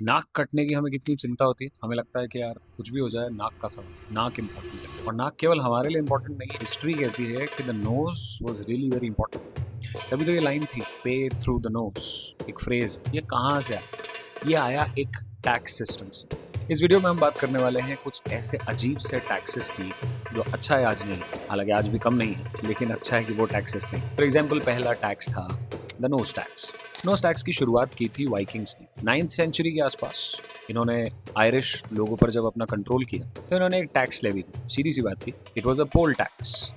नाक कटने की हमें कितनी चिंता होती है। हमें लगता है कि यार कुछ भी हो जाए, नाक का सवाल, नाक इम्पोर्टेंट है। और नाक केवल हमारे लिए इम्पोर्टेंट नहीं है, हिस्ट्री कहती है कि the nose was really very important. तभी तो ये लाइन थी, पे थ्रू द नोज, एक फ्रेज। ये कहाँ से आया? ये आया एक टैक्स सिस्टम से। इस वीडियो में हम बात करने वाले हैं कुछ ऐसे अजीब से टैक्सेस की जो अच्छा है आज नहीं, हालांकि आज भी कम नहीं है, लेकिन अच्छा है कि वो टैक्सेस नहीं। फॉर एग्जाम्पल, पहला टैक्स था the nose tax. Nose tax की शुरुआत की थी वाइकिंग्स ने 9th सेंचुरी के आसपास। इन्होंने आयरिश लोगों पर जब अपना कंट्रोल किया तो इन्होंने एक टैक्स लेवी की। सीधी सी बात थी, it was a poll tax.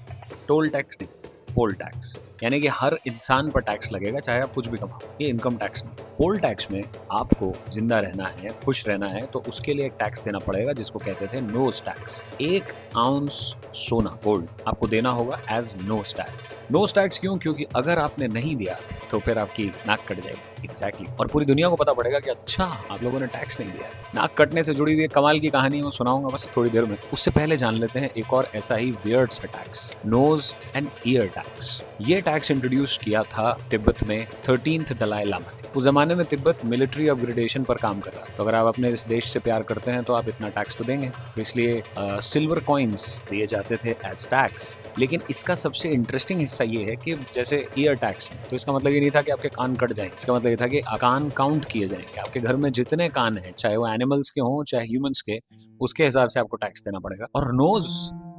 Toll tax नहीं, पोल टैक्स, यानी कि हर इंसान पर टैक्स लगेगा चाहे आप कुछ भी कमाओ। ये इनकम टैक्स नहीं। पोल टैक्स में आपको जिंदा रहना है, खुश रहना है, तो उसके लिए एक टैक्स देना पड़ेगा जिसको कहते थे नोज टैक्स। 1 आउंस सोना, गोल्ड, आपको देना होगा as nose tax. Nose tax क्यों? क्योंकि अगर आपने नहीं दिया तो फिर आपकी नाक कट जाएगी। एग्जैक्टली और पूरी दुनिया को पता पड़ेगा कि अच्छा, आप लोगों ने टैक्स नहीं दिया। नाक कटने से जुड़ी हुई एक कमाल की कहानी मैं सुनाऊंगा बस थोड़ी देर में। उससे पहले जान लेते हैं एक और ऐसा ही वियर्ड सा tax, nose and ear tax. ये टैक्स इंट्रोड्यूस किया था तिब्बत में 13th दलाई लामा ने। उस जमाने में तिब्बत मिलिट्री अपग्रेडेशन पर काम कर रहा है, तो अगर आप अपने इस देश से प्यार करते हैं तो आप इतना टैक्स तो देंगे। तो इसलिए सिल्वर कॉइन्स दिए जाते थे एज टैक्स। लेकिन इसका सबसे इंटरेस्टिंग हिस्सा ये है कि जैसे ईयर टैक्स है, तो इसका मतलब ये नहीं था कि आपके कान कट जाएंगे। इसका मतलब ये था कि कान काउंट किए जाएंगे। आपके घर में जितने कान हैं, चाहे वो एनिमल्स के हों चाहे ह्यूमंस के, उसके हिसाब से आपको टैक्स देना पड़ेगा। और नोज,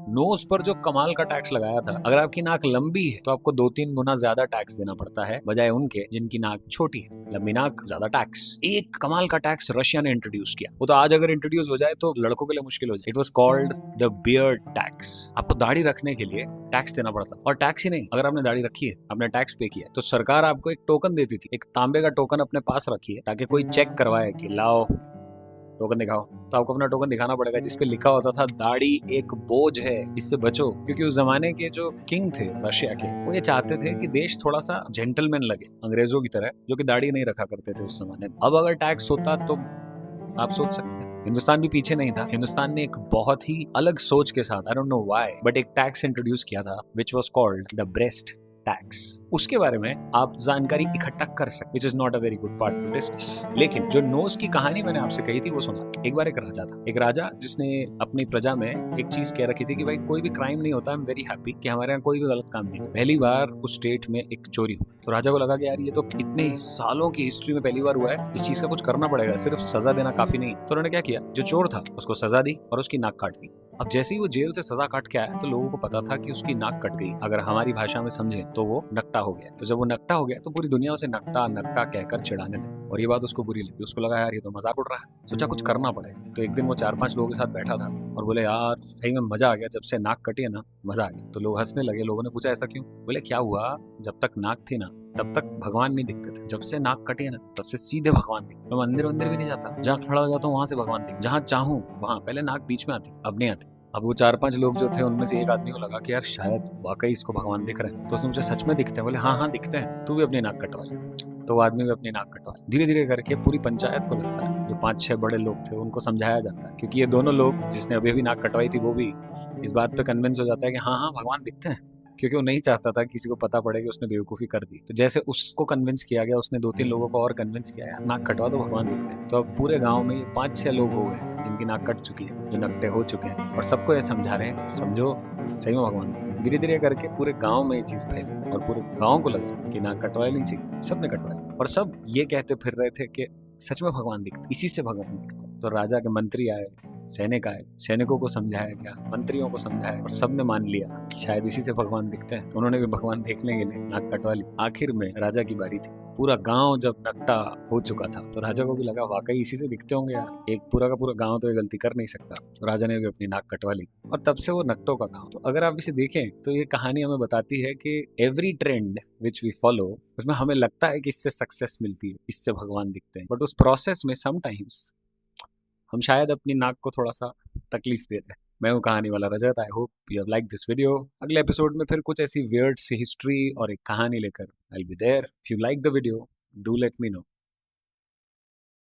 नोज पर जो कमाल का टैक्स लगाया था, अगर आपकी नाक लंबी है तो आपको 2-3 गुना ज्यादा टैक्स देना पड़ता है बजाय उनके जिनकी नाक छोटी है। लंबी नाक ज्यादा टैक्स। एक कमाल का टैक्स रशिया ने इंट्रोड्यूस किया, वो तो आज अगर इंट्रोड्यूस हो जाए तो लड़कों के लिए मुश्किल हो जाए। It was called the beard tax. आपको दाढ़ी रखने के लिए टैक्स देना पड़ता। और टैक्स ही नहीं, अगर आपने दाढ़ी रखी है, आपने टैक्स पे किया है, तो सरकार आपको एक टोकन देती थी। एक तांबे का टोकन अपने पास रखिए ताकि कोई चेक करवाए कि लाओ टोकन दिखाओ, तो आपको अपना टोकन दिखाना पड़ेगा जिसपे लिखा होता था दाढ़ी एक बोझ है, इससे बचो। क्योंकि उस जमाने के जो किंग थे रशिया के, वो ये चाहते थे कि देश थोड़ा सा जेंटलमैन लगे, अंग्रेजों की तरह, जो कि दाढ़ी नहीं रखा करते थे उस जमाने में। अब अगर टैक्स होता तो आप सोच सकते हैं, हिंदुस्तान भी पीछे नहीं था। हिंदुस्तान ने एक बहुत ही अलग सोच के साथ, I don't know why, but एक टैक्स इंट्रोड्यूस किया था which was called the breast tax. उसके बारे में आप जानकारी इकट्ठा कर सकते, which is not a very good part two discuss. लेकिन जो नोज की कहानी मैंने आपसे कही थी वो सुना। एक बार एक राजा था, एक राजा जिसने अपनी प्रजा में एक चीज कह रखी थी कि भाई कोई भी क्राइम नहीं होता, आई एम वेरी हैप्पी कि हमारे यहाँ कोई भी गलत काम नहीं। पहली बार उस स्टेट में एक चोरी हुई तो राजा को लगा कि यार ये तो इतने सालों की हिस्ट्री में पहली बार हुआ है, इस चीज का कुछ करना पड़ेगा, सिर्फ सजा देना काफी नहीं। तो उन्होंने क्या किया, जो चोर था उसको सजा दी और उसकी नाक काट दी। अब जैसे ही वो जेल से सजा काट के आया तो लोगों को पता था कि उसकी नाक कट गई। अगर हमारी भाषा में समझे तो वो नकटा हो गया। तो जब वो नकटा हो गया तो पूरी दुनिया उसे नकटा नकटा कहकर चिढ़ाने लगी और ये बात उसको बुरी लगी। उसको लगा यार ये तो मजाक उड़ रहा है, सोचा कुछ करना पड़ेगा। तो एक दिन वो 4-5 लोगों के साथ बैठा था और बोले यार सही में मजा आ गया, जब से नाक कटी है ना मजा आ गया। तो लोग हंसने लगे। लोगों ने पूछा ऐसा क्यों? बोले क्या हुआ, जब तक नाक थी ना तब तक भगवान नहीं दिखते थे, जब से नाक कटी है ना तब से सीधे भगवान दिख। मैं मंदिर वंदिर भी नहीं जाता, जहाँ खड़ा हो जाता हूँ वहां से भगवान दिख, जहाँ चाहूँ वहां। पहले नाक बीच में आती, अब नहीं आती। अब वो 4-5 लोग जो थे उनमें से एक आदमी को लगा कि यार शायद वाकई इसको भगवान दिख रहे हैं। तो उसने मुझे सच में दिखते हैं? बोले हाँ हाँ दिखते हैं, तू भी अपनी नाक कटवा ले। तो वो आदमी भी अपनी नाक कटवा ले। धीरे धीरे करके पूरी पंचायत को लगता है, जो 5-6 बड़े लोग थे उनको समझाया जाता है, क्योंकि ये दोनों लोग जिसने अभी अभी नाक कटवाई थी वो भी इस बात पे कन्विंस हो जाता है कि हाँ हाँ भगवान दिखते हैं। क्योंकि वो नहीं चाहता था किसी को पता पड़े कि उसने बेवकूफ़ी कर दी। तो जैसे उसको कन्विंस किया गया, उसने 2-3 लोगों को और कन्विंस किया यार नाक कटवा दो भगवान दिखते हैं। तो अब पूरे गांव में ये 5-6 लोग हो गए जिनकी नाक कट चुकी है, जो नकटे हो चुके हैं, और सबको ये समझा रहे हैं समझो सही में भगवान। धीरे धीरे करके पूरे गांव में ये चीज़ फैली और पूरे गांव को लगा कि नाक कटवा लेनी चाहिए। सबने कटवा ली और सब ये कहते फिर रहे थे कि सच में भगवान दिखते, इसी से भगवान दिखते। तो राजा के मंत्री आए, सैनिक आए, सैनिकों को समझाया गया, मंत्रियों को समझाया और सबने मान लिया कि शायद इसी से भगवान दिखते हैं। तो उन्होंने भी भगवान देखने के लिए नाक कटवा ली। आखिर में राजा की बारी थी। पूरा गांव जब नकटा हो चुका था तो राजा को भी लगा वाकई इसी से दिखते होंगे यार, एक पूरा का पूरा गांव तो ये गलती कर नहीं सकता। तो राजा ने भी अपनी नाक कटवा ली और तब से वो नकटों का गांव। तो अगर आप इसे देखें तो ये कहानी हमें बताती है कि every trend which we follow, उसमें हमें लगता है कि इससे सक्सेस मिलती है, इससे भगवान दिखते हैं, बट उस प्रोसेस में समटाइम्स हम शायद अपनी नाक को थोड़ा सा तकलीफ दे रहे हैं। मैं हूँ कहानी वाला Rajat. I hope you have like this video. अगले एपिसोड में फिर कुछ ऐसी वियर्ड सी हिस्ट्री और एक कहानी लेकर आई will be there. If you like the video do let me no.